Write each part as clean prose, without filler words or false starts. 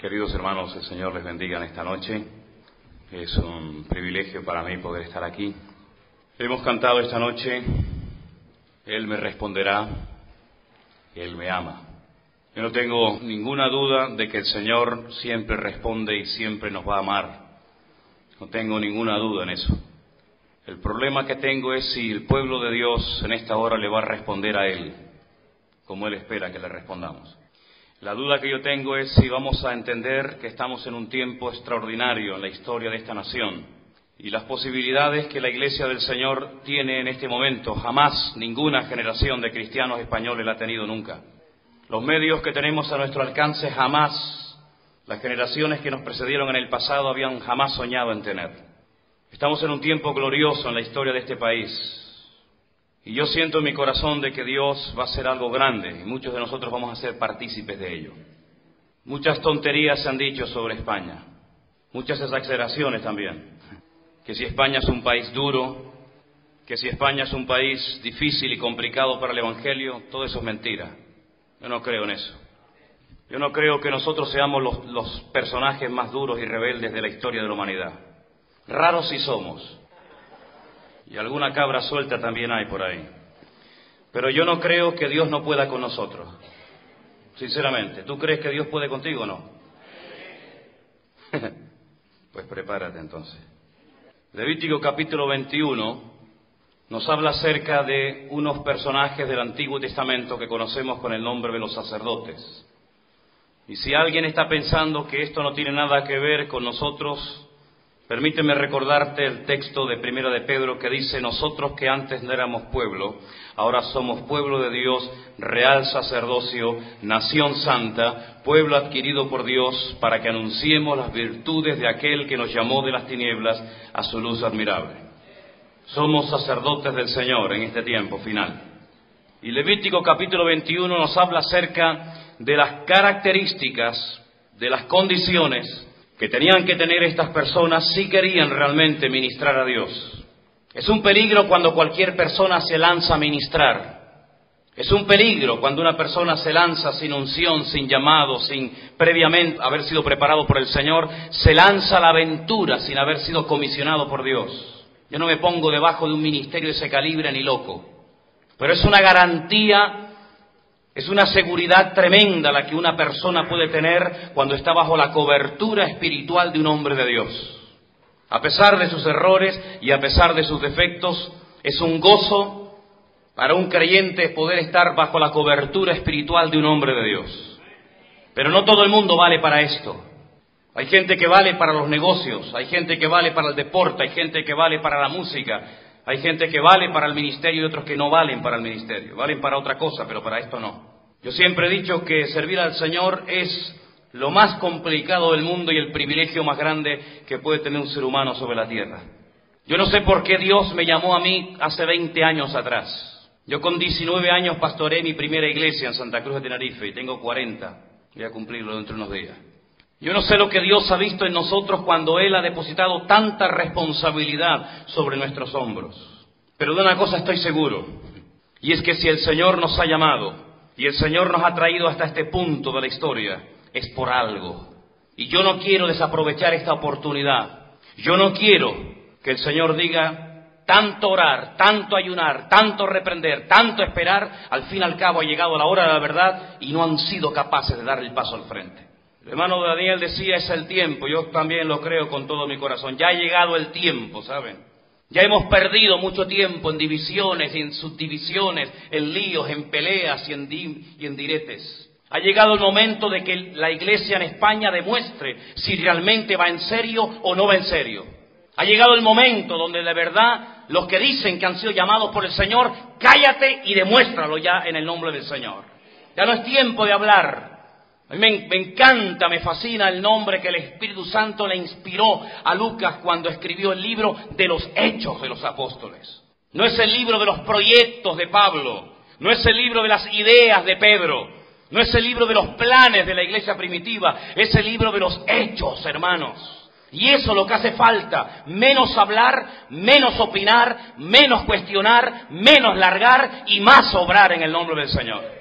Queridos hermanos, el Señor les bendiga en esta noche. Es un privilegio para mí poder estar aquí. Hemos cantado esta noche, Él me responderá, Él me ama. Yo no tengo ninguna duda de que el Señor siempre responde y siempre nos va a amar. No tengo ninguna duda en eso. El problema que tengo es si el pueblo de Dios en esta hora le va a responder a Él, como Él espera que le respondamos. La duda que yo tengo es si vamos a entender que estamos en un tiempo extraordinario en la historia de esta nación y las posibilidades que la Iglesia del Señor tiene en este momento. Jamás ninguna generación de cristianos españoles la ha tenido nunca. Los medios que tenemos a nuestro alcance jamás las generaciones que nos precedieron en el pasado habían jamás soñado en tener. Estamos en un tiempo glorioso en la historia de este país. Y yo siento en mi corazón de que Dios va a hacer algo grande y muchos de nosotros vamos a ser partícipes de ello. Muchas tonterías se han dicho sobre España, muchas exageraciones también. Que si España es un país duro, que si España es un país difícil y complicado para el Evangelio, todo eso es mentira. Yo no creo en eso. Yo no creo que nosotros seamos los personajes más duros y rebeldes de la historia de la humanidad. Raros sí somos. Y alguna cabra suelta también hay por ahí. Pero yo no creo que Dios no pueda con nosotros. Sinceramente, ¿tú crees que Dios puede contigo o no? Pues prepárate entonces. Levítico capítulo 21 nos habla acerca de unos personajes del Antiguo Testamento que conocemos con el nombre de los sacerdotes. Y si alguien está pensando que esto no tiene nada que ver con nosotros, permíteme recordarte el texto de Primera de Pedro que dice: nosotros que antes no éramos pueblo, ahora somos pueblo de Dios, real sacerdocio, nación santa, pueblo adquirido por Dios, para que anunciemos las virtudes de aquel que nos llamó de las tinieblas a su luz admirable. Somos sacerdotes del Señor en este tiempo final. Y Levítico capítulo 21 nos habla acerca de las características, de las condiciones que tenían que tener estas personas si querían realmente ministrar a Dios. Es un peligro cuando cualquier persona se lanza a ministrar. Es un peligro cuando una persona se lanza sin unción, sin llamado, sin previamente haber sido preparado por el Señor, se lanza a la aventura sin haber sido comisionado por Dios. Yo no me pongo debajo de un ministerio de ese calibre ni loco, pero es una garantía. Es una seguridad tremenda la que una persona puede tener cuando está bajo la cobertura espiritual de un hombre de Dios. A pesar de sus errores y a pesar de sus defectos, es un gozo para un creyente poder estar bajo la cobertura espiritual de un hombre de Dios. Pero no todo el mundo vale para esto. Hay gente que vale para los negocios, hay gente que vale para el deporte, hay gente que vale para la música, hay gente que vale para el ministerio y otros que no valen para el ministerio. Valen para otra cosa, pero para esto no. Yo siempre he dicho que servir al Señor es lo más complicado del mundo y el privilegio más grande que puede tener un ser humano sobre la tierra. Yo no sé por qué Dios me llamó a mí hace 20 años atrás. Yo con 19 años pastoreé mi primera iglesia en Santa Cruz de Tenerife y tengo 40. Voy a cumplirlo dentro de unos días. Yo no sé lo que Dios ha visto en nosotros cuando Él ha depositado tanta responsabilidad sobre nuestros hombros. Pero de una cosa estoy seguro, y es que si el Señor nos ha llamado y el Señor nos ha traído hasta este punto de la historia, es por algo. Y yo no quiero desaprovechar esta oportunidad. Yo no quiero que el Señor diga: tanto orar, tanto ayunar, tanto reprender, tanto esperar, al fin y al cabo ha llegado la hora de la verdad y no han sido capaces de dar el paso al frente. El hermano Daniel decía: es el tiempo. Yo también lo creo con todo mi corazón. Ya ha llegado el tiempo, ¿saben? Ya hemos perdido mucho tiempo en divisiones, en subdivisiones, en líos, en peleas y en diretes. Ha llegado el momento de que la iglesia en España demuestre si realmente va en serio o no va en serio. Ha llegado el momento donde de verdad los que dicen que han sido llamados por el Señor, cállate y demuéstralo ya en el nombre del Señor. Ya no es tiempo de hablar. A mí me encanta, me fascina el nombre que el Espíritu Santo le inspiró a Lucas cuando escribió el libro de los Hechos de los Apóstoles. No es el libro de los proyectos de Pablo, no es el libro de las ideas de Pedro, no es el libro de los planes de la iglesia primitiva, es el libro de los hechos, hermanos. Y eso es lo que hace falta: menos hablar, menos opinar, menos cuestionar, menos largar y más obrar en el nombre del Señor.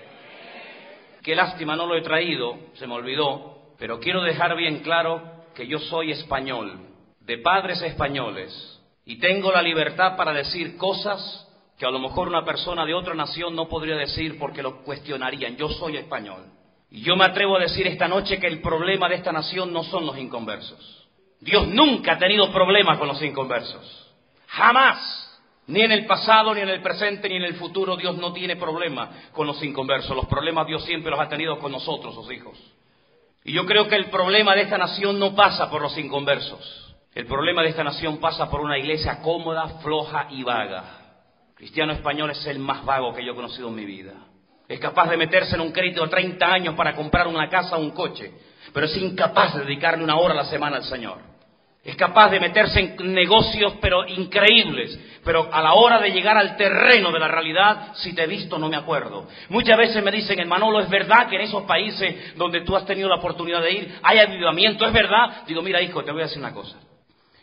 Qué lástima, no lo he traído, se me olvidó, pero quiero dejar bien claro que yo soy español, de padres españoles, y tengo la libertad para decir cosas que a lo mejor una persona de otra nación no podría decir porque lo cuestionarían. Yo soy español. Y yo me atrevo a decir esta noche que el problema de esta nación no son los inconversos. Dios nunca ha tenido problemas con los inconversos. Jamás. Ni en el pasado, ni en el presente, ni en el futuro Dios no tiene problema con los inconversos. Los problemas Dios siempre los ha tenido con nosotros, sus hijos. Y yo creo que el problema de esta nación no pasa por los inconversos. El problema de esta nación pasa por una iglesia cómoda, floja y vaga. Cristiano español es el más vago que yo he conocido en mi vida. Es capaz de meterse en un crédito de 30 años para comprar una casa o un coche, pero es incapaz de dedicarle 1 hora a la semana al Señor. Es capaz de meterse en negocios, pero increíbles, pero a la hora de llegar al terreno de la realidad, si te he visto no me acuerdo. Muchas veces me dicen, Manolo, ¿es verdad que en esos países donde tú has tenido la oportunidad de ir hay avivamiento? ¿Es verdad? Digo, mira hijo, te voy a decir una cosa.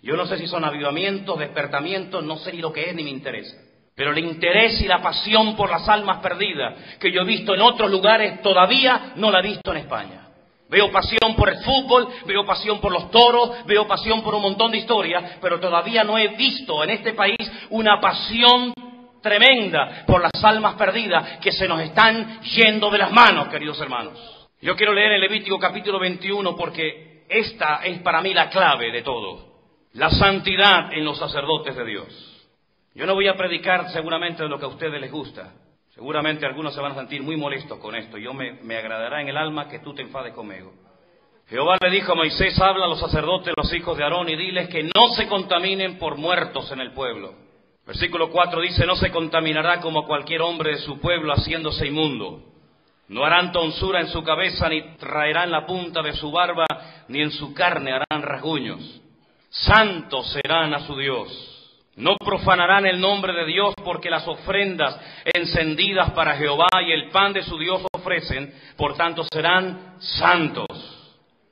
Yo no sé si son avivamientos, despertamientos, no sé ni lo que es ni me interesa. Pero el interés y la pasión por las almas perdidas que yo he visto en otros lugares todavía no la he visto en España. Veo pasión por el fútbol, veo pasión por los toros, veo pasión por un montón de historias, pero todavía no he visto en este país una pasión tremenda por las almas perdidas que se nos están yendo de las manos, queridos hermanos. Yo quiero leer el Levítico capítulo 21 porque esta es para mí la clave de todo. La santidad en los sacerdotes de Dios. Yo no voy a predicar seguramente de lo que a ustedes les gusta. Seguramente algunos se van a sentir muy molestos con esto. Yo me agradará en el alma que tú te enfades conmigo. Jehová le dijo a Moisés, habla a los sacerdotes, los hijos de Aarón, y diles que no se contaminen por muertos en el pueblo. Versículo 4 dice, no se contaminará como cualquier hombre de su pueblo haciéndose inmundo. No harán tonsura en su cabeza, ni traerán la punta de su barba, ni en su carne harán rasguños. Santos serán a su Dios. No profanarán el nombre de Dios, porque las ofrendas encendidas para Jehová y el pan de su Dios ofrecen, por tanto serán santos.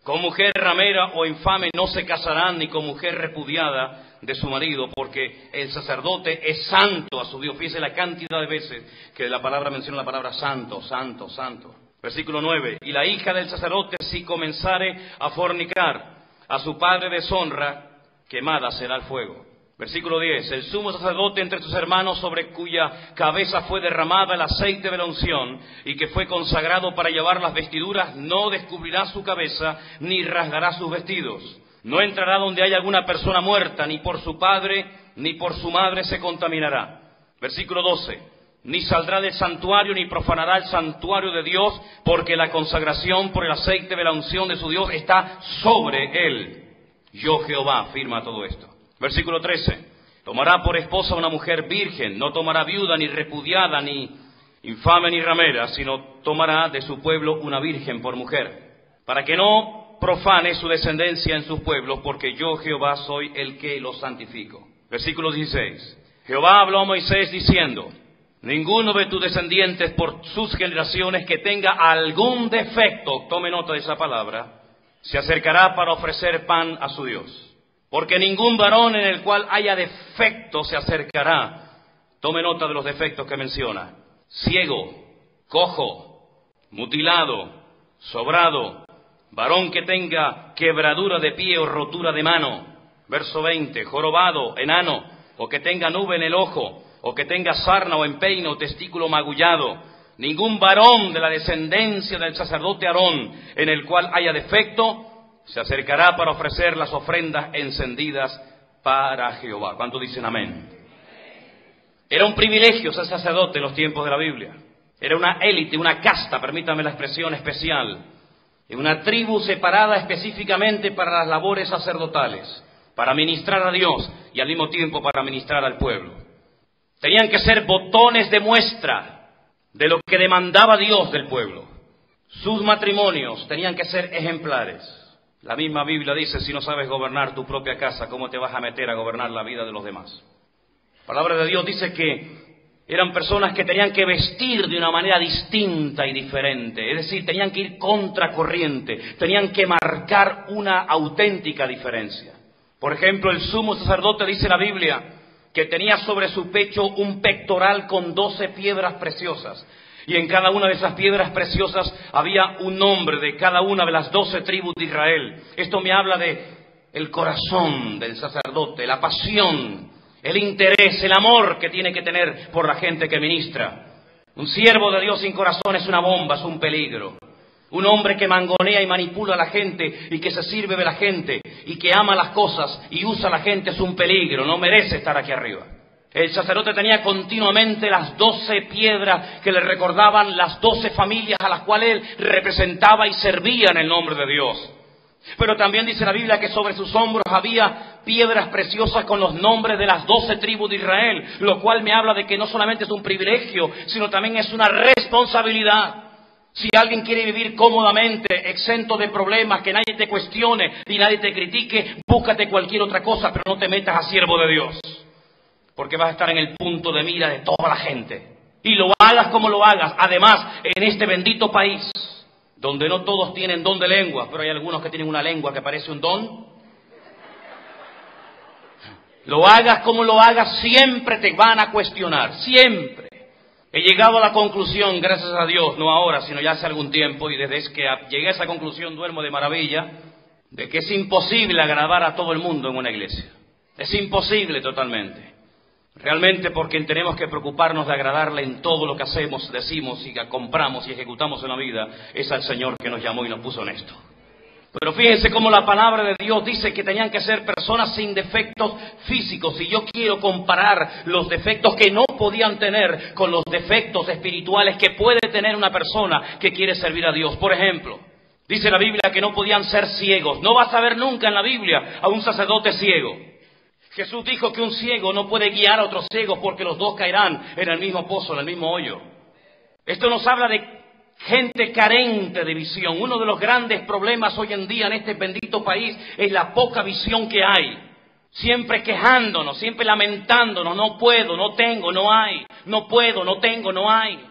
Con mujer ramera o infame no se casarán, ni con mujer repudiada de su marido, porque el sacerdote es santo a su Dios. Fíjese la cantidad de veces que la palabra menciona la palabra santo, santo, santo. Versículo 9, y la hija del sacerdote si comenzare a fornicar, a su padre deshonra, quemada será el fuego. Versículo 10, el sumo sacerdote entre sus hermanos sobre cuya cabeza fue derramada el aceite de la unción y que fue consagrado para llevar las vestiduras, no descubrirá su cabeza ni rasgará sus vestidos. No entrará donde haya alguna persona muerta, ni por su padre ni por su madre se contaminará. Versículo 12, ni saldrá del santuario ni profanará el santuario de Dios, porque la consagración por el aceite de la unción de su Dios está sobre él. Yo Jehová afirma todo esto. Versículo 13, tomará por esposa una mujer virgen, no tomará viuda, ni repudiada, ni infame, ni ramera, sino tomará de su pueblo una virgen por mujer, para que no profane su descendencia en sus pueblos, porque yo Jehová soy el que los santifico. Versículo 16, Jehová habló a Moisés diciendo, ninguno de tus descendientes por sus generaciones que tenga algún defecto, tome nota de esa palabra, se acercará para ofrecer pan a su Dios. Porque ningún varón en el cual haya defecto se acercará. Tome nota de los defectos que menciona. Ciego, cojo, mutilado, sobrado, varón que tenga quebradura de pie o rotura de mano. Verso 20, jorobado, enano, o que tenga nube en el ojo, o que tenga sarna o empeine o testículo magullado. Ningún varón de la descendencia del sacerdote Aarón en el cual haya defecto se acercará para ofrecer las ofrendas encendidas para Jehová. ¿Cuántos dicen amén? Era un privilegio ser sacerdote en los tiempos de la Biblia. Era una élite, una casta, permítame la expresión especial. Una tribu separada específicamente para las labores sacerdotales, para ministrar a Dios y al mismo tiempo para ministrar al pueblo. Tenían que ser botones de muestra de lo que demandaba Dios del pueblo. Sus matrimonios tenían que ser ejemplares. La misma Biblia dice, si no sabes gobernar tu propia casa, ¿cómo te vas a meter a gobernar la vida de los demás? La palabra de Dios dice que eran personas que tenían que vestir de una manera distinta y diferente. Es decir, tenían que ir contracorriente, tenían que marcar una auténtica diferencia. Por ejemplo, el sumo sacerdote, dice la Biblia, que tenía sobre su pecho un pectoral con 12 piedras preciosas. Y en cada una de esas piedras preciosas había un nombre de cada una de las 12 tribus de Israel. Esto me habla de el corazón del sacerdote, la pasión, el interés, el amor que tiene que tener por la gente que ministra. Un siervo de Dios sin corazón es una bomba, es un peligro. Un hombre que mangonea y manipula a la gente y que se sirve de la gente y que ama las cosas y usa a la gente es un peligro, no merece estar aquí arriba. El sacerdote tenía continuamente las 12 piedras que le recordaban las 12 familias a las cuales él representaba y servía en el nombre de Dios. Pero también dice la Biblia que sobre sus hombros había piedras preciosas con los nombres de las 12 tribus de Israel, lo cual me habla de que no solamente es un privilegio, sino también es una responsabilidad. Si alguien quiere vivir cómodamente, exento de problemas, que nadie te cuestione y nadie te critique, búscate cualquier otra cosa, pero no te metas a siervo de Dios. Porque vas a estar en el punto de mira de toda la gente. Y lo hagas como lo hagas. Además, en este bendito país, donde no todos tienen don de lengua, pero hay algunos que tienen una lengua que parece un don. Lo hagas como lo hagas, siempre te van a cuestionar, siempre. He llegado a la conclusión, gracias a Dios, no ahora, sino ya hace algún tiempo, y desde que llegué a esa conclusión duermo de maravilla, de que es imposible agradar a todo el mundo en una iglesia. Es imposible totalmente. Realmente porque tenemos que preocuparnos de agradarle en todo lo que hacemos, decimos y compramos y ejecutamos en la vida, es al Señor que nos llamó y nos puso en esto. Pero fíjense cómo la palabra de Dios dice que tenían que ser personas sin defectos físicos. Y yo quiero comparar los defectos que no podían tener con los defectos espirituales que puede tener una persona que quiere servir a Dios. Por ejemplo, dice la Biblia que no podían ser ciegos. No vas a ver nunca en la Biblia a un sacerdote ciego. Jesús dijo que un ciego no puede guiar a otros ciegos porque los dos caerán en el mismo pozo, en el mismo hoyo. Esto nos habla de gente carente de visión. Uno de los grandes problemas hoy en día en este bendito país es la poca visión que hay. Siempre quejándonos, siempre lamentándonos, no puedo, no tengo, no hay, no puedo, no tengo, no hay.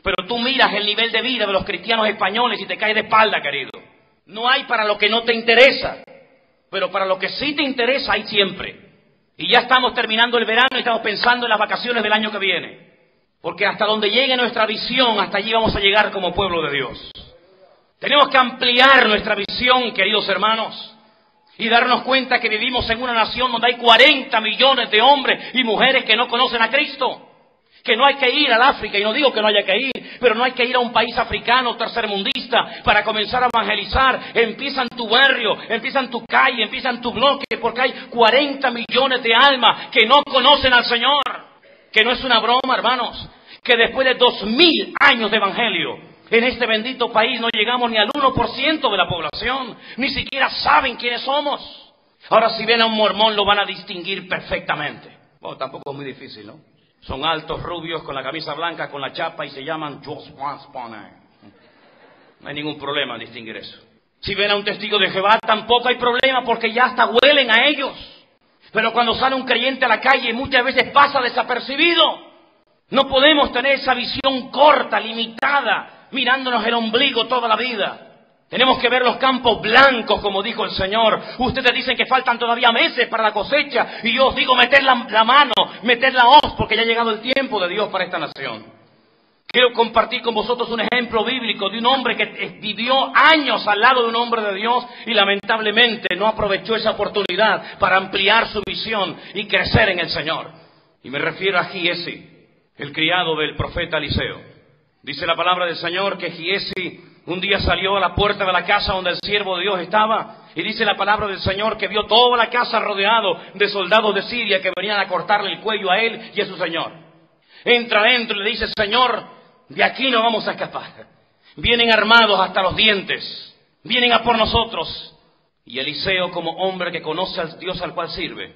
Pero tú miras el nivel de vida de los cristianos españoles y te caes de espalda, querido. No hay para lo que no te interesa, pero para lo que sí te interesa hay siempre. Y ya estamos terminando el verano y estamos pensando en las vacaciones del año que viene. Porque hasta donde llegue nuestra visión, hasta allí vamos a llegar como pueblo de Dios. Tenemos que ampliar nuestra visión, queridos hermanos, y darnos cuenta que vivimos en una nación donde hay 40 millones de hombres y mujeres que no conocen a Cristo. Que no hay que ir al África, y no digo que no haya que ir, pero no hay que ir a un país africano tercermundista para comenzar a evangelizar. Empieza en tu barrio, empieza en tu calle, empieza en tu bloque, porque hay 40 millones de almas que no conocen al Señor. Que no es una broma, hermanos, que después de 2000 años de evangelio, en este bendito país no llegamos ni al 1% de la población, ni siquiera saben quiénes somos. Ahora si ven a un mormón lo van a distinguir perfectamente. Bueno, tampoco es muy difícil, ¿no? Son altos, rubios, con la camisa blanca, con la chapa y se llaman Jos Wanspone. No hay ningún problema en distinguir eso. Si ven a un testigo de Jehová tampoco hay problema porque ya hasta huelen a ellos. Pero cuando sale un creyente a la calle muchas veces pasa desapercibido. No podemos tener esa visión corta, limitada, mirándonos el ombligo toda la vida. Tenemos que ver los campos blancos, como dijo el Señor. Ustedes dicen que faltan todavía meses para la cosecha. Y yo os digo, meter la mano, meter la hoz, porque ya ha llegado el tiempo de Dios para esta nación. Quiero compartir con vosotros un ejemplo bíblico de un hombre que vivió años al lado de un hombre de Dios y lamentablemente no aprovechó esa oportunidad para ampliar su visión y crecer en el Señor. Y me refiero a Giesi, el criado del profeta Eliseo. Dice la palabra del Señor que Giesi un día salió a la puerta de la casa donde el siervo de Dios estaba, y dice la palabra del Señor que vio toda la casa rodeado de soldados de Siria que venían a cortarle el cuello a él y a su señor. Entra adentro y le dice: Señor, de aquí no vamos a escapar. Vienen armados hasta los dientes, vienen a por nosotros. Y Eliseo, como hombre que conoce al Dios al cual sirve,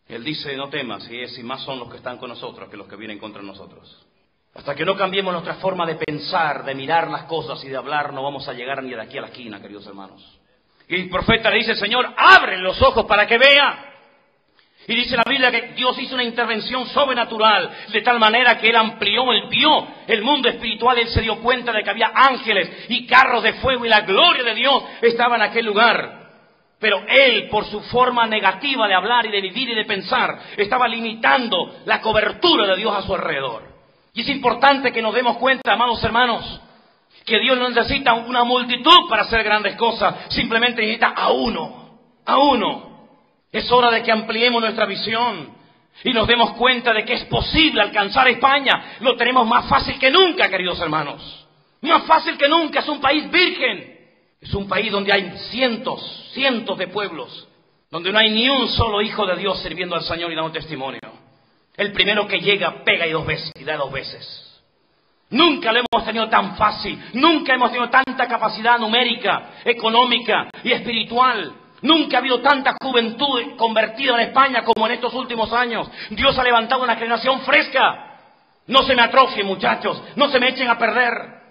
él dice: no temas, y más son los que están con nosotros que los que vienen contra nosotros. Hasta que no cambiemos nuestra forma de pensar, de mirar las cosas y de hablar, no vamos a llegar ni de aquí a la esquina, queridos hermanos. Y el profeta le dice: Señor, abre los ojos para que vea. Y dice la Biblia que Dios hizo una intervención sobrenatural, de tal manera que Él amplió, Él vio el mundo espiritual, Él se dio cuenta de que había ángeles y carros de fuego y la gloria de Dios estaba en aquel lugar. Pero Él, por su forma negativa de hablar y de vivir y de pensar, estaba limitando la cobertura de Dios a su alrededor. Y es importante que nos demos cuenta, amados hermanos, que Dios no necesita una multitud para hacer grandes cosas, simplemente necesita a uno, a uno. Es hora de que ampliemos nuestra visión y nos demos cuenta de que es posible alcanzar España. Lo tenemos más fácil que nunca, queridos hermanos. Más fácil que nunca. Es un país virgen. Es un país donde hay cientos de pueblos, donde no hay ni un solo hijo de Dios sirviendo al Señor y dando testimonio. El primero que llega pega y da dos veces. Nunca lo hemos tenido tan fácil, nunca hemos tenido tanta capacidad numérica, económica y espiritual. Nunca ha habido tanta juventud convertida en España como en estos últimos años. Dios ha levantado una generación fresca. No se me atrofien, muchachos, no se me echen a perder.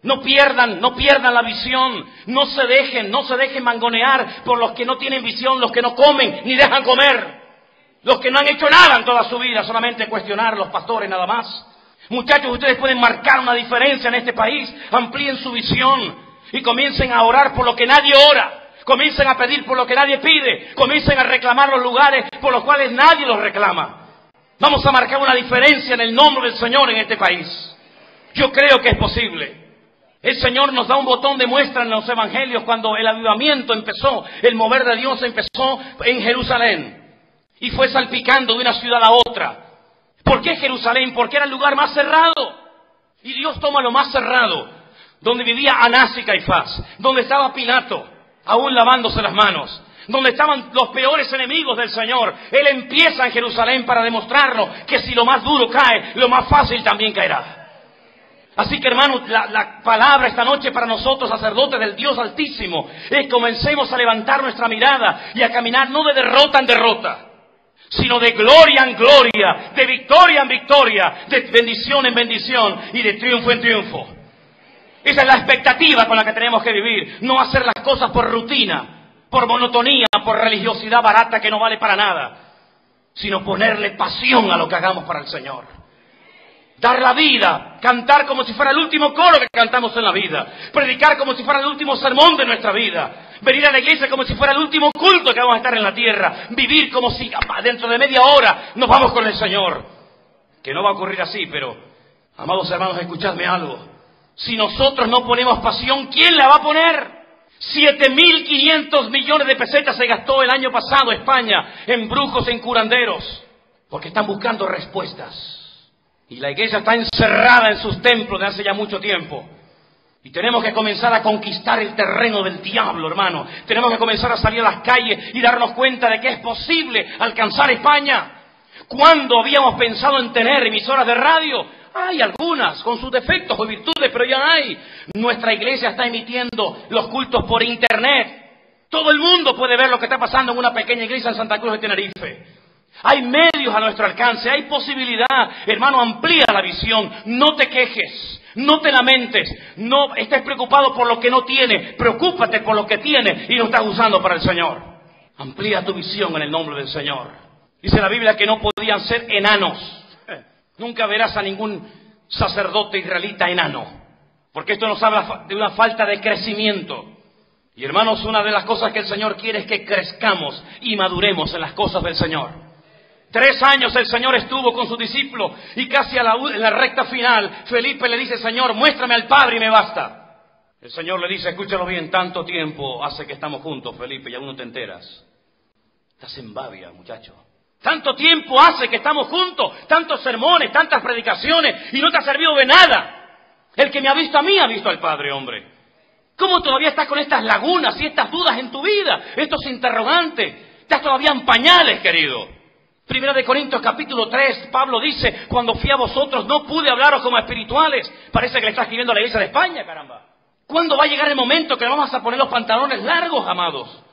No pierdan la visión, no se dejen mangonear por los que no tienen visión, los que no comen ni dejan comer. Los que no han hecho nada en toda su vida, solamente cuestionar a los pastores nada más. Muchachos, ustedes pueden marcar una diferencia en este país. Amplíen su visión y comiencen a orar por lo que nadie ora. Comiencen a pedir por lo que nadie pide. Comiencen a reclamar los lugares por los cuales nadie los reclama. Vamos a marcar una diferencia en el nombre del Señor en este país. Yo creo que es posible. El Señor nos da un botón de muestra en los evangelios cuando el avivamiento empezó, el mover de Dios empezó en Jerusalén. Y fue salpicando de una ciudad a otra. ¿Por qué Jerusalén? Porque era el lugar más cerrado. Y Dios toma lo más cerrado, donde vivía Anás y Caifás, donde estaba Pilato, aún lavándose las manos, donde estaban los peores enemigos del Señor. Él empieza en Jerusalén para demostrarnos que si lo más duro cae, lo más fácil también caerá. Así que, hermanos, la palabra esta noche para nosotros, sacerdotes del Dios Altísimo, es comencemos a levantar nuestra mirada y a caminar no de derrota en derrota, sino de gloria en gloria, de victoria en victoria, de bendición en bendición y de triunfo en triunfo. Esa es la expectativa con la que tenemos que vivir. No hacer las cosas por rutina, por monotonía, por religiosidad barata que no vale para nada, sino ponerle pasión a lo que hagamos para el Señor. Dar la vida, cantar como si fuera el último coro que cantamos en la vida, predicar como si fuera el último sermón de nuestra vida, venir a la iglesia como si fuera el último culto que vamos a estar en la tierra, vivir como si dentro de media hora nos vamos con el Señor. Que no va a ocurrir así, pero, amados hermanos, escuchadme algo. Si nosotros no ponemos pasión, ¿quién la va a poner? 7.500 millones de pesetas se gastó el año pasado España en brujos, en curanderos, porque están buscando respuestas. Y la iglesia está encerrada en sus templos de hace ya mucho tiempo. Y tenemos que comenzar a conquistar el terreno del diablo, hermano. Tenemos que comenzar a salir a las calles y darnos cuenta de que es posible alcanzar España. ¿Cuándo habíamos pensado en tener emisoras de radio? Hay algunas, con sus defectos o virtudes, pero ya hay. Nuestra iglesia está emitiendo los cultos por internet. Todo el mundo puede ver lo que está pasando en una pequeña iglesia en Santa Cruz de Tenerife. Hay medios a nuestro alcance, hay posibilidad. Hermano, amplía la visión, no te quejes, no te lamentes, no estés preocupado por lo que no tienes, preocúpate por lo que tienes y lo estás usando para el Señor. Amplía tu visión en el nombre del Señor. Dice la Biblia que no podían ser enanos. Nunca verás a ningún sacerdote israelita enano, porque esto nos habla de una falta de crecimiento. Y hermanos, una de las cosas que el Señor quiere es que crezcamos y maduremos en las cosas del Señor. 3 años el Señor estuvo con sus discípulos y casi en la recta final, Felipe le dice: Señor, muéstrame al Padre y me basta. El Señor le dice: escúchalo bien, tanto tiempo hace que estamos juntos, Felipe, y aún no te enteras. Estás en babia, muchacho. Tanto tiempo hace que estamos juntos, tantos sermones, tantas predicaciones, y no te ha servido de nada. El que me ha visto a mí ha visto al Padre, hombre. ¿Cómo todavía estás con estas lagunas y estas dudas en tu vida? Estos interrogantes. Estás todavía en pañales, querido. Primera de Corintios capítulo 3, Pablo dice: cuando fui a vosotros no pude hablaros como espirituales. Parece que le está escribiendo a la iglesia de España, caramba. ¿Cuándo va a llegar el momento que le vamos a poner los pantalones largos, amados?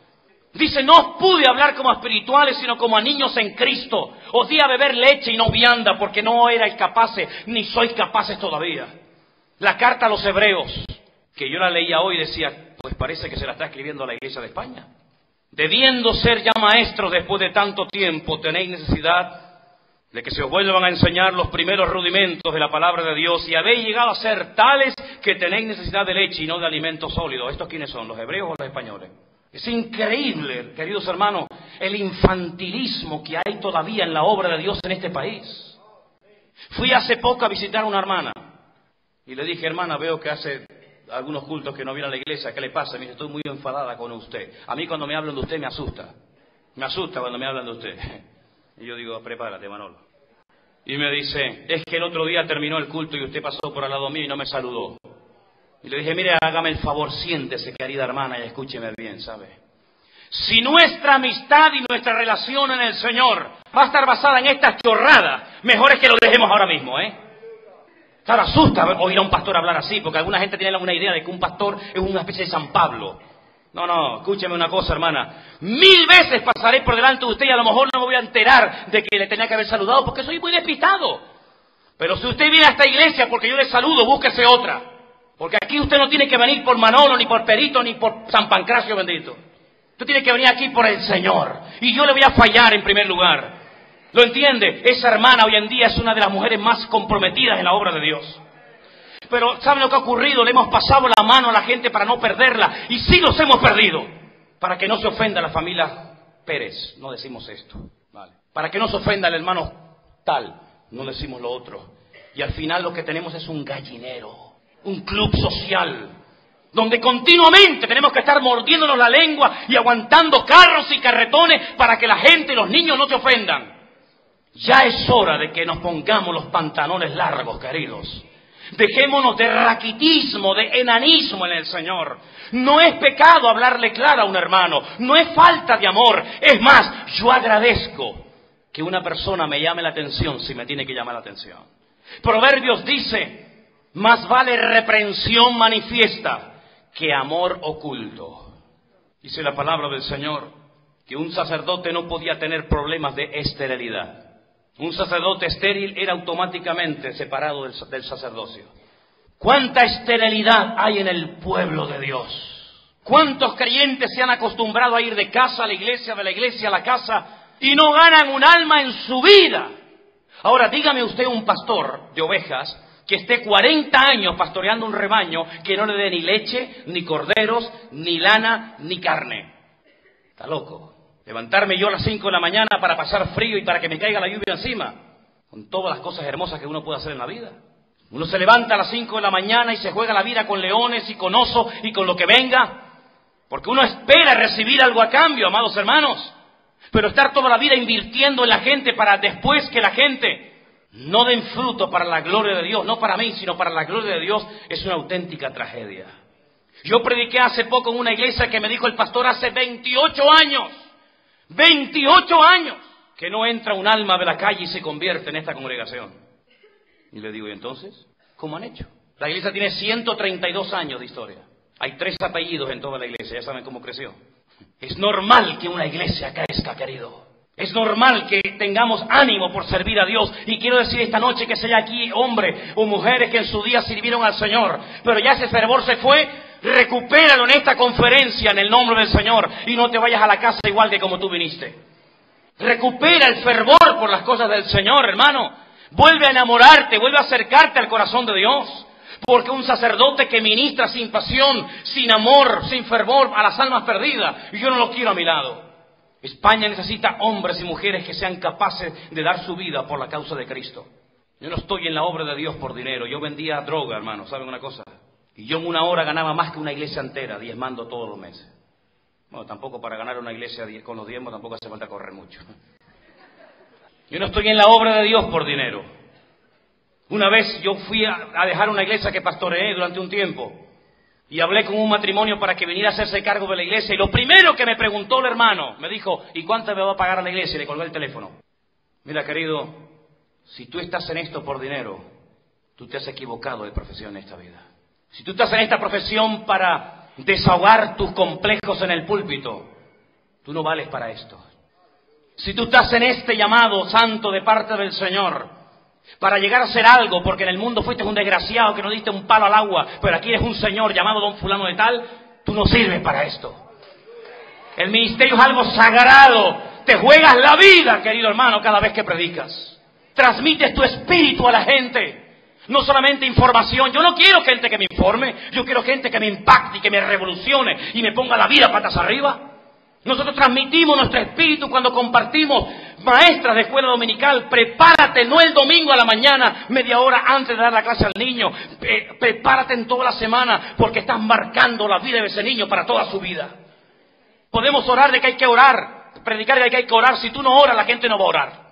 Dice: no os pude hablar como espirituales, sino como a niños en Cristo. Os di a beber leche y no vianda, porque no erais capaces, ni sois capaces todavía. La carta a los hebreos, que yo la leía hoy, decía: pues parece que se la está escribiendo a la iglesia de España. Debiendo ser ya maestros después de tanto tiempo, tenéis necesidad de que se os vuelvan a enseñar los primeros rudimentos de la palabra de Dios, y habéis llegado a ser tales que tenéis necesidad de leche y no de alimento sólido. ¿Estos quiénes son? ¿Los hebreos o los españoles? Es increíble, queridos hermanos, el infantilismo que hay todavía en la obra de Dios en este país. Fui hace poco a visitar a una hermana y le dije, hermana, veo que hace algunos cultos que no viene a la iglesia, ¿qué le pasa? Me dice, estoy muy enfadada con usted. A mí cuando me hablan de usted me asusta cuando me hablan de usted. Y yo digo, prepárate, Manolo. Y me dice, es que el otro día terminó el culto y usted pasó por al lado mío y no me saludó. Y le dije, mire, hágame el favor, siéntese, querida hermana, y escúcheme bien, ¿sabe? Si nuestra amistad y nuestra relación en el Señor va a estar basada en estas chorradas, mejor es que lo dejemos ahora mismo, ¿eh? Claro, asusta oír a un pastor hablar así, porque alguna gente tiene una idea de que un pastor es una especie de San Pablo. No, escúcheme una cosa, hermana. 1000 veces pasaré por delante de usted y a lo mejor no me voy a enterar de que le tenía que haber saludado porque soy muy despistado. Pero si usted viene a esta iglesia porque yo le saludo, búsquese otra. Porque aquí usted no tiene que venir por Manolo, ni por Perito, ni por San Pancracio bendito. Usted tiene que venir aquí por el Señor. Y yo le voy a fallar en primer lugar. ¿Lo entiende? Esa hermana hoy en día es una de las mujeres más comprometidas en la obra de Dios. Pero ¿saben lo que ha ocurrido? Le hemos pasado la mano a la gente para no perderla. Y sí los hemos perdido. Para que no se ofenda la familia Pérez. No decimos esto. Vale. Para que no se ofenda el hermano tal. No decimos lo otro. Y al final lo que tenemos es un gallinero. Un club social. Donde continuamente tenemos que estar mordiéndonos la lengua y aguantando carros y carretones para que la gente y los niños no se ofendan. Ya es hora de que nos pongamos los pantalones largos, queridos. Dejémonos de raquitismo, de enanismo en el Señor. No es pecado hablarle claro a un hermano, no es falta de amor. Es más, yo agradezco que una persona me llame la atención si me tiene que llamar la atención. Proverbios dice, más vale reprensión manifiesta que amor oculto. Dice la palabra del Señor que un sacerdote no podía tener problemas de esterilidad. Un sacerdote estéril era automáticamente separado del sacerdocio. ¿Cuánta esterilidad hay en el pueblo de Dios? ¿Cuántos creyentes se han acostumbrado a ir de casa a la iglesia, de la iglesia a la casa, y no ganan un alma en su vida? Ahora, dígame usted un pastor de ovejas que esté 40 años pastoreando un rebaño que no le dé ni leche, ni corderos, ni lana, ni carne. Está loco. Levantarme yo a las 5 de la mañana para pasar frío y para que me caiga la lluvia encima, con todas las cosas hermosas que uno puede hacer en la vida. Uno se levanta a las 5 de la mañana y se juega la vida con leones y con osos y con lo que venga, porque uno espera recibir algo a cambio, amados hermanos. Pero estar toda la vida invirtiendo en la gente para después que la gente no den fruto para la gloria de Dios, no para mí, sino para la gloria de Dios, es una auténtica tragedia. Yo prediqué hace poco en una iglesia que me dijo el pastor hace 28 años, que no entra un alma de la calle y se convierte en esta congregación. Y le digo, ¿y entonces? ¿Cómo han hecho? La iglesia tiene 132 años de historia. Hay 3 apellidos en toda la iglesia, ya saben cómo creció. Es normal que una iglesia crezca, querido. Es normal que tengamos ánimo por servir a Dios. Y quiero decir esta noche que sea aquí hombres o mujeres que en su día sirvieron al Señor, pero ya ese fervor se fue. Recupéralo en esta conferencia en el nombre del Señor y no te vayas a la casa igual que como tú viniste. Recupera el fervor por las cosas del Señor, hermano. Vuelve a enamorarte, vuelve a acercarte al corazón de Dios. Porque un sacerdote que ministra sin pasión, sin amor, sin fervor a las almas perdidas, yo no lo quiero a mi lado. España necesita hombres y mujeres que sean capaces de dar su vida por la causa de Cristo. Yo no estoy en la obra de Dios por dinero. Yo vendía droga, hermano, ¿saben una cosa? Y yo en una hora ganaba más que una iglesia entera, diezmando todos los meses. Bueno, tampoco para ganar una iglesia con los diezmos tampoco hace falta correr mucho. Yo no estoy en la obra de Dios por dinero. Una vez yo fui a dejar una iglesia que pastoreé durante un tiempo y hablé con un matrimonio para que viniera a hacerse cargo de la iglesia. Y lo primero que me preguntó el hermano, me dijo, ¿y cuánto me va a pagar a la iglesia? Y le colgué el teléfono. Mira, querido, si tú estás en esto por dinero, tú te has equivocado de profesión en esta vida. Si tú estás en esta profesión para desahogar tus complejos en el púlpito, tú no vales para esto. Si tú estás en este llamado santo de parte del Señor, para llegar a ser algo, porque en el mundo fuiste un desgraciado que no diste un palo al agua, pero aquí eres un señor llamado don fulano de tal, tú no sirves para esto. El ministerio es algo sagrado, te juegas la vida, querido hermano, cada vez que predicas. Transmites tu espíritu a la gente. No solamente información. Yo no quiero gente que me informe. Yo quiero gente que me impacte y que me revolucione y me ponga la vida patas arriba. Nosotros transmitimos nuestro espíritu cuando compartimos Maestras de escuela dominical, prepárate, no el domingo a la mañana, media hora antes de dar la clase al niño. Prepárate en toda la semana, porque estás marcando la vida de ese niño para toda su vida. Podemos orar de que hay que orar, predicar de que hay que orar. Si tú no oras, la gente no va a orar.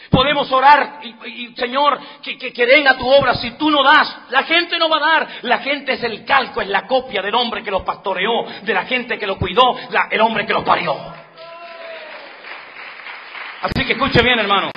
Podemos orar y Señor, que den a tu obra. Si tú no das, la gente no va a dar. La gente es el calco, es la copia del hombre que los pastoreó, de la gente que los cuidó, el hombre que los parió. Así que escuche bien, hermano.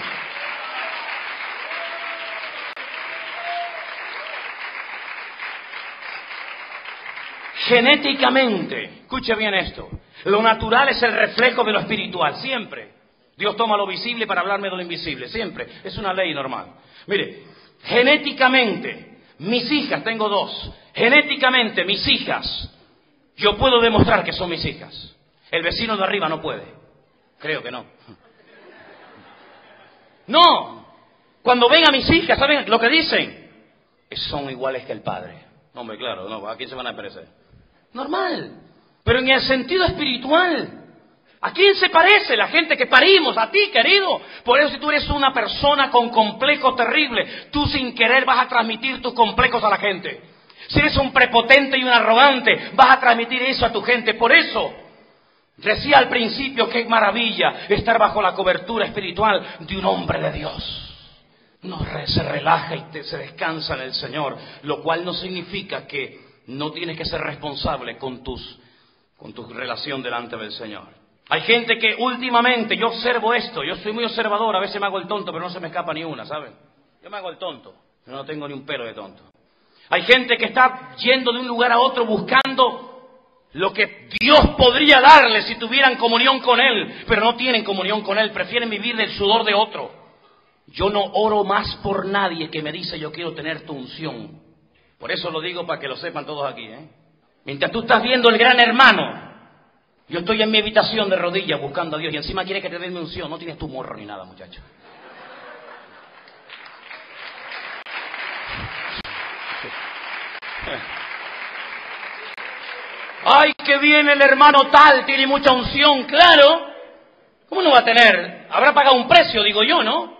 Genéticamente, escuche bien esto, lo natural es el reflejo de lo espiritual, siempre. Dios toma lo visible para hablarme de lo invisible, siempre. Es una ley normal. Mire, genéticamente, mis hijas, tengo dos, genéticamente mis hijas, yo puedo demostrar que son mis hijas. El vecino de arriba no puede. Creo que no. No. Cuando ven a mis hijas, ¿saben lo que dicen? Son iguales que el padre. Hombre, claro, no, ¿a quién se van a parecer? Normal. Pero en el sentido espiritual, ¿a quién se parece? La gente que parimos, a ti, querido. Por eso si tú eres una persona con complejos terribles, tú sin querer vas a transmitir tus complejos a la gente. Si eres un prepotente y un arrogante, vas a transmitir eso a tu gente. Por eso, decía al principio, qué maravilla estar bajo la cobertura espiritual de un hombre de Dios. Uno se relaja y se descansa en el Señor, lo cual no significa que no tienes que ser responsable con tu relación delante del Señor. Hay gente que últimamente, yo observo esto, yo soy muy observador, a veces me hago el tonto, pero no se me escapa ni una, ¿saben? Yo me hago el tonto, yo no tengo ni un pelo de tonto. Hay gente que está yendo de un lugar a otro buscando lo que Dios podría darle si tuvieran comunión con Él, pero no tienen comunión con Él, prefieren vivir del sudor de otro. Yo no oro más por nadie que me dice yo quiero tener tu unción. Por eso lo digo para que lo sepan todos aquí, ¿eh? Mientras tú estás viendo el gran hermano, yo estoy en mi habitación de rodillas buscando a Dios y encima quiere que te dé mi unción. No tienes tu morro ni nada, muchacho. Ay, que viene el hermano tal, tiene mucha unción, claro. ¿Cómo no va a tener? Habrá pagado un precio, digo yo, ¿no?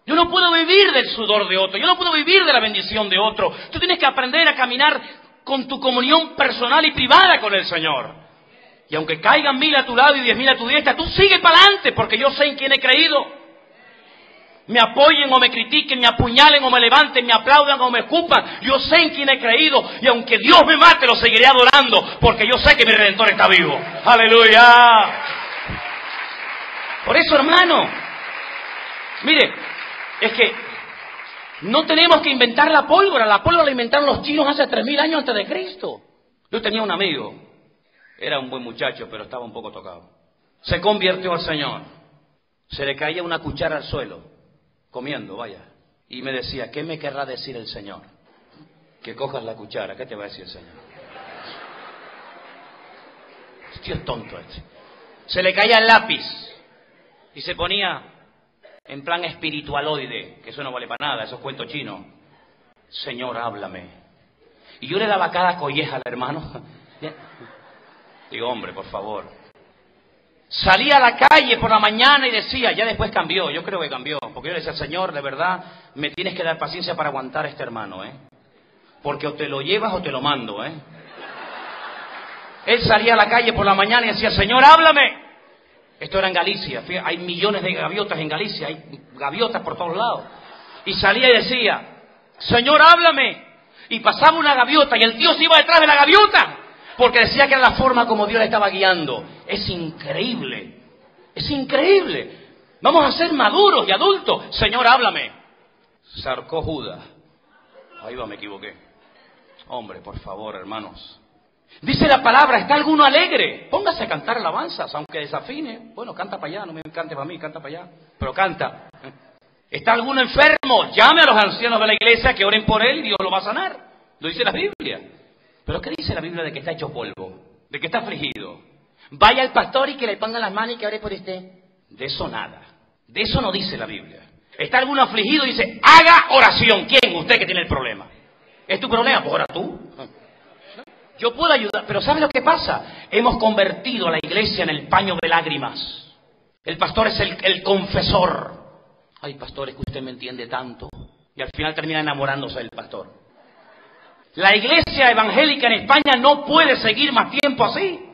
Yo no puedo vivir del sudor de otro, yo no puedo vivir de la bendición de otro. Tú tienes que aprender a caminar con tu comunión personal y privada con el Señor. Y aunque caigan 1000 a tu lado y 10.000 a tu diestra, tú sigue para adelante, porque yo sé en quién he creído. Me apoyen o me critiquen, me apuñalen o me levanten, me aplaudan o me escupan, yo sé en quién he creído, y aunque Dios me mate, lo seguiré adorando, porque yo sé que mi Redentor está vivo. ¡Aleluya! Por eso, hermano, mire, es que no tenemos que inventar la pólvora la inventaron los chinos hace 3000 años antes de Cristo. Yo tenía un amigo, era un buen muchacho, pero estaba un poco tocado. Se convirtió al Señor, se le caía una cuchara al suelo, comiendo, vaya, y me decía, ¿qué me querrá decir el Señor? Que cojas la cuchara, ¿qué te va a decir el Señor? Tío es tonto este. Se le caía el lápiz y se ponía en plan espiritualoide, que eso no vale para nada, eso es cuento chino. Señor, háblame. Y yo le daba cada colleja al hermano. Digo, hombre, por favor. Salía a la calle por la mañana y decía, ya después cambió, yo creo que cambió, porque yo le decía, Señor, de verdad, me tienes que dar paciencia para aguantar a este hermano, porque o te lo llevas o te lo mando, Él salía a la calle por la mañana y decía, Señor, háblame. Esto era en Galicia, hay millones de gaviotas en Galicia, hay gaviotas por todos lados. Y salía y decía, Señor, háblame. Y pasaba una gaviota y el tío se iba detrás de la gaviota, porque decía que era la forma como Dios le estaba guiando. Es increíble, es increíble. Vamos a ser maduros y adultos. Señor, háblame. Se ahorcó Judas. Ahí va, me equivoqué. Hombre, por favor, hermanos. Dice la palabra, ¿está alguno alegre? Póngase a cantar alabanzas, aunque desafine. Bueno, canta para allá, no me cante para mí, canta para allá. Pero canta. ¿Está alguno enfermo? Llame a los ancianos de la iglesia que oren por él y Dios lo va a sanar. Lo dice la Biblia. ¿Pero qué dice la Biblia de que está hecho polvo? ¿De que está afligido? Vaya al pastor y que le ponga las manos y que ore por usted. De eso nada. De eso no dice la Biblia. ¿Está alguno afligido? Dice, haga oración. ¿Quién? Usted que tiene el problema. ¿Es tu problema? Pues ora tú. Yo puedo ayudar, pero ¿sabes lo que pasa? Hemos convertido a la iglesia en el paño de lágrimas. El pastor es el confesor. Ay, pastor, es que usted me entiende tanto. Y al final termina enamorándose del pastor. La iglesia evangélica en España no puede seguir más tiempo así.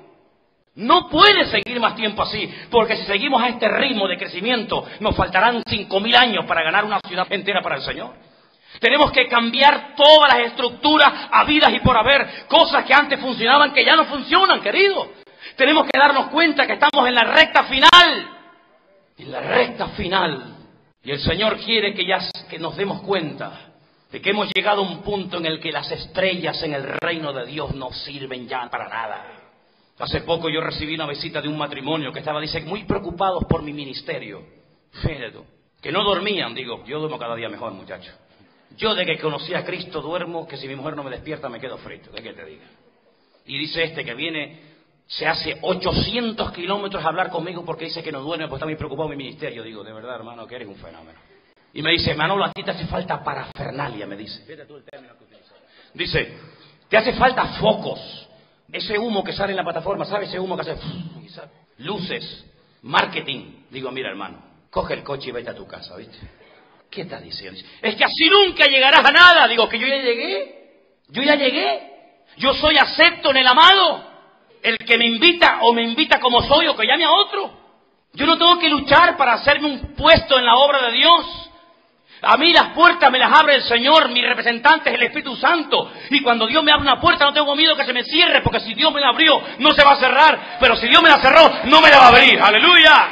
No puede seguir más tiempo así, porque si seguimos a este ritmo de crecimiento, nos faltarán 5.000 años para ganar una ciudad entera para el Señor. Tenemos que cambiar todas las estructuras habidas y por haber, cosas que antes funcionaban que ya no funcionan, querido. Tenemos que darnos cuenta que estamos en la recta final. En la recta final. Y el Señor quiere que nos demos cuenta de que hemos llegado a un punto en el que las estrellas en el reino de Dios no sirven ya para nada. Hace poco yo recibí una visita de un matrimonio que estaba, dice, muy preocupados por mi ministerio. Fíjate tú, que no dormían. Digo, yo duermo cada día mejor, muchacho. Yo de que conocí a Cristo duermo, que si mi mujer no me despierta me quedo frito, ¿de qué te diga? Y dice que viene, se hace 800 kilómetros a hablar conmigo porque dice que no duerme, porque está muy preocupado en mi ministerio. Digo, de verdad, hermano, que eres un fenómeno. Y me dice, Manolo, a ti te hace falta parafernalia, me dice. Fíjate tú el término que utiliza. Dice, te hace falta focos. Ese humo que sale en la plataforma, ¿sabes? Ese humo que hace luces, marketing. Digo, mira, hermano, coge el coche y vete a tu casa, ¿viste? ¿Qué estás diciendo? Es que así nunca llegarás a nada. Digo, que yo ya llegué. Yo ya llegué. Yo soy acepto en el amado. El que me invita o me invita como soy o que llame a otro. Yo no tengo que luchar para hacerme un puesto en la obra de Dios. A mí las puertas me las abre el Señor, mi representante es el Espíritu Santo. Y cuando Dios me abre una puerta no tengo miedo que se me cierre, porque si Dios me la abrió no se va a cerrar. Pero si Dios me la cerró, no me la va a abrir. ¡Aleluya!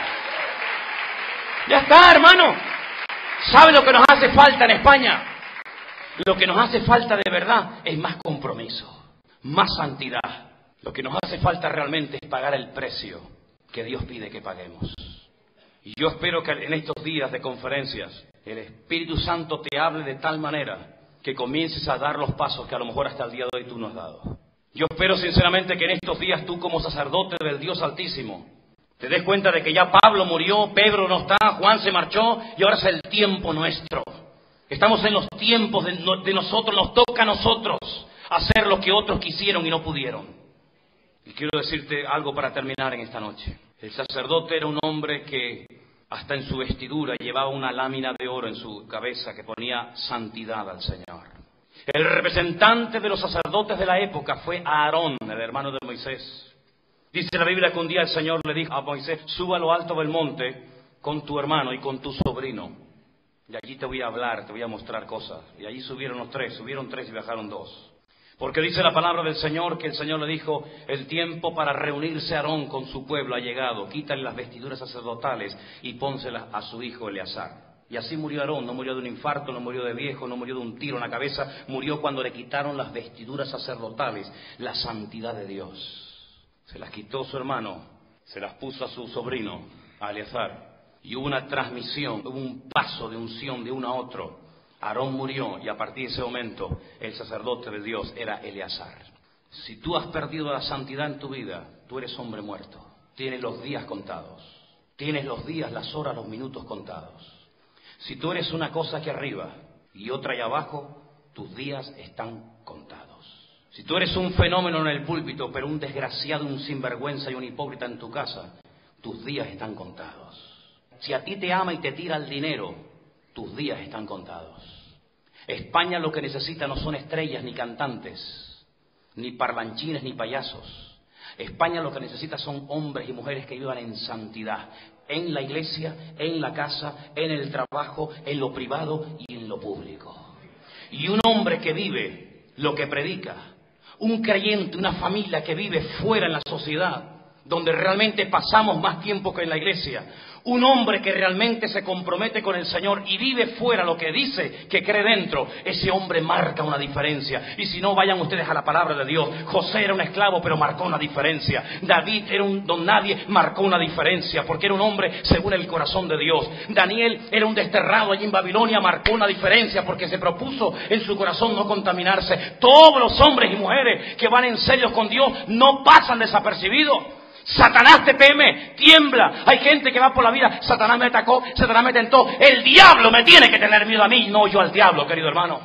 Ya está, hermano. ¿Sabe lo que nos hace falta en España? Lo que nos hace falta de verdad es más compromiso, más santidad. Lo que nos hace falta realmente es pagar el precio que Dios pide que paguemos. Y yo espero que en estos días de conferencias el Espíritu Santo te hable de tal manera que comiences a dar los pasos que a lo mejor hasta el día de hoy tú no has dado. Yo espero sinceramente que en estos días tú, como sacerdote del Dios Altísimo, te des cuenta de que ya Pablo murió, Pedro no está, Juan se marchó y ahora es el tiempo nuestro. Estamos en los tiempos de nosotros, nos toca a nosotros hacer lo que otros quisieron y no pudieron. Y quiero decirte algo para terminar en esta noche. El sacerdote era un hombre que hasta en su vestidura llevaba una lámina de oro en su cabeza que ponía santidad al Señor. El representante de los sacerdotes de la época fue Aarón, el hermano de Moisés. Dice la Biblia que un día el Señor le dijo a Moisés, suba a lo alto del monte con tu hermano y con tu sobrino. Y allí te voy a hablar, te voy a mostrar cosas. Y allí subieron tres y bajaron 2. Porque dice la palabra del Señor que el Señor le dijo, el tiempo para reunirse Aarón con su pueblo ha llegado, quítale las vestiduras sacerdotales y pónselas a su hijo Eleazar. Y así murió Aarón, no murió de un infarto, no murió de viejo, no murió de un tiro en la cabeza, murió cuando le quitaron las vestiduras sacerdotales, la santidad de Dios. Se las quitó su hermano, se las puso a su sobrino, a Eleazar. Y hubo una transmisión, hubo un paso de unción de uno a otro. Aarón murió y a partir de ese momento el sacerdote de Dios era Eleazar. Si tú has perdido la santidad en tu vida, tú eres hombre muerto. Tienes los días contados. Tienes los días, las horas, los minutos contados. Si tú eres una cosa aquí arriba y otra allá abajo, tus días están contados. Si tú eres un fenómeno en el púlpito, pero un desgraciado, un sinvergüenza y un hipócrita en tu casa, tus días están contados. Si a ti te ama y te tira el dinero, tus días están contados. España lo que necesita no son estrellas ni cantantes, ni parlanchines ni payasos. España lo que necesita son hombres y mujeres que vivan en santidad, en la iglesia, en la casa, en el trabajo, en lo privado y en lo público. Y un hombre que vive lo que predica, un creyente, una familia que vive fuera en la sociedad, donde realmente pasamos más tiempo que en la iglesia. Un hombre que realmente se compromete con el Señor y vive fuera lo que dice que cree dentro, ese hombre marca una diferencia. Y si no, vayan ustedes a la palabra de Dios. José era un esclavo, pero marcó una diferencia. David era un don nadie, marcó una diferencia, porque era un hombre según el corazón de Dios. Daniel era un desterrado allí en Babilonia, marcó una diferencia, porque se propuso en su corazón no contaminarse. Todos los hombres y mujeres que van en serio con Dios no pasan desapercibidos. Satanás te teme, tiembla. Hay gente que va por la vida, Satanás me atacó, Satanás me tentó. El diablo me tiene que tener miedo a mí, no yo al diablo, querido hermano.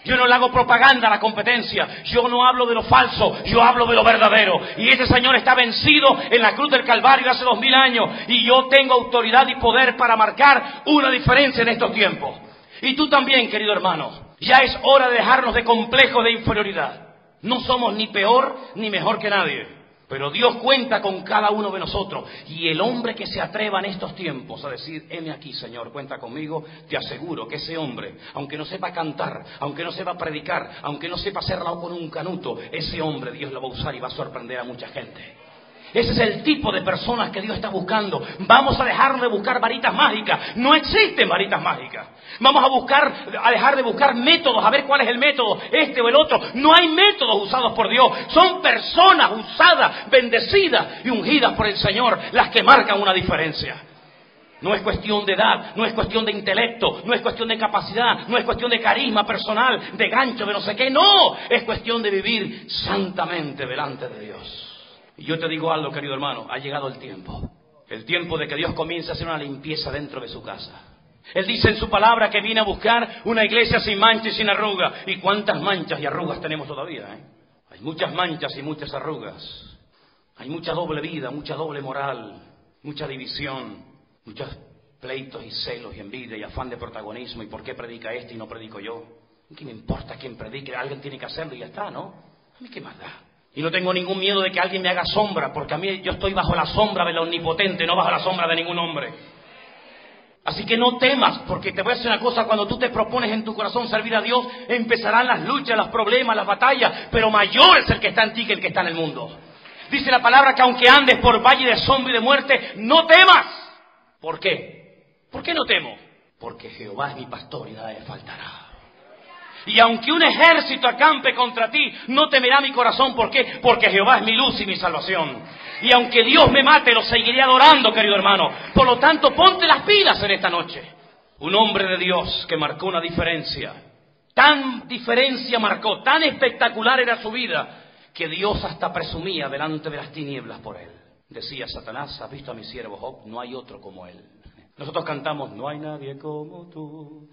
Yo no le hago propaganda a la competencia. Yo no hablo de lo falso, yo hablo de lo verdadero. Y ese Señor está vencido en la cruz del Calvario hace 2000 años. Y yo tengo autoridad y poder para marcar una diferencia en estos tiempos. Y tú también, querido hermano. Ya es hora de dejarnos de complejos de inferioridad. No somos ni peor ni mejor que nadie. Pero Dios cuenta con cada uno de nosotros. Y el hombre que se atreva en estos tiempos a decir, heme aquí, Señor, cuenta conmigo, te aseguro que ese hombre, aunque no sepa cantar, aunque no sepa predicar, aunque no sepa hacer lado con un canuto, ese hombre Dios lo va a usar y va a sorprender a mucha gente. Ese es el tipo de personas que Dios está buscando. Vamos a dejar de buscar varitas mágicas. No existen varitas mágicas. Vamos a dejar de buscar métodos, a ver cuál es el método, este o el otro. No hay métodos usados por Dios. Son personas usadas, bendecidas y ungidas por el Señor las que marcan una diferencia. No es cuestión de edad, no es cuestión de intelecto, no es cuestión de capacidad, no es cuestión de carisma personal, de gancho, de no sé qué. No, es cuestión de vivir santamente delante de Dios. Y yo te digo algo, querido hermano, ha llegado el tiempo de que Dios comience a hacer una limpieza dentro de su casa. Él dice en su palabra que viene a buscar una iglesia sin mancha y sin arruga. ¿Y cuántas manchas y arrugas tenemos todavía? Hay muchas manchas y muchas arrugas. Hay mucha doble vida, mucha doble moral, mucha división, muchos pleitos y celos y envidia y afán de protagonismo. ¿Y por qué predica este y no predico yo? ¿Qué me importa quién predique? Alguien tiene que hacerlo y ya está, ¿no? ¿A mí qué más da? Y no tengo ningún miedo de que alguien me haga sombra, porque a mí yo estoy bajo la sombra del Omnipotente, no bajo la sombra de ningún hombre. Así que no temas, porque te voy a decir una cosa, cuando tú te propones en tu corazón servir a Dios, empezarán las luchas, los problemas, las batallas, pero mayor es el que está en ti que el que está en el mundo. Dice la palabra que aunque andes por valle de sombra y de muerte, no temas. ¿Por qué? ¿Por qué no temo? Porque Jehová es mi pastor y nada me faltará. Y aunque un ejército acampe contra ti, no temerá mi corazón. ¿Por qué? Porque Jehová es mi luz y mi salvación. Y aunque Dios me mate, lo seguiré adorando, querido hermano. Por lo tanto, ponte las pilas en esta noche. Un hombre de Dios que marcó una diferencia. Tan diferencia marcó, tan espectacular era su vida, que Dios hasta presumía delante de las tinieblas por él. Decía Satanás, ¿has visto a mi siervo Job? No hay otro como él. Nosotros cantamos, no hay nadie como tú.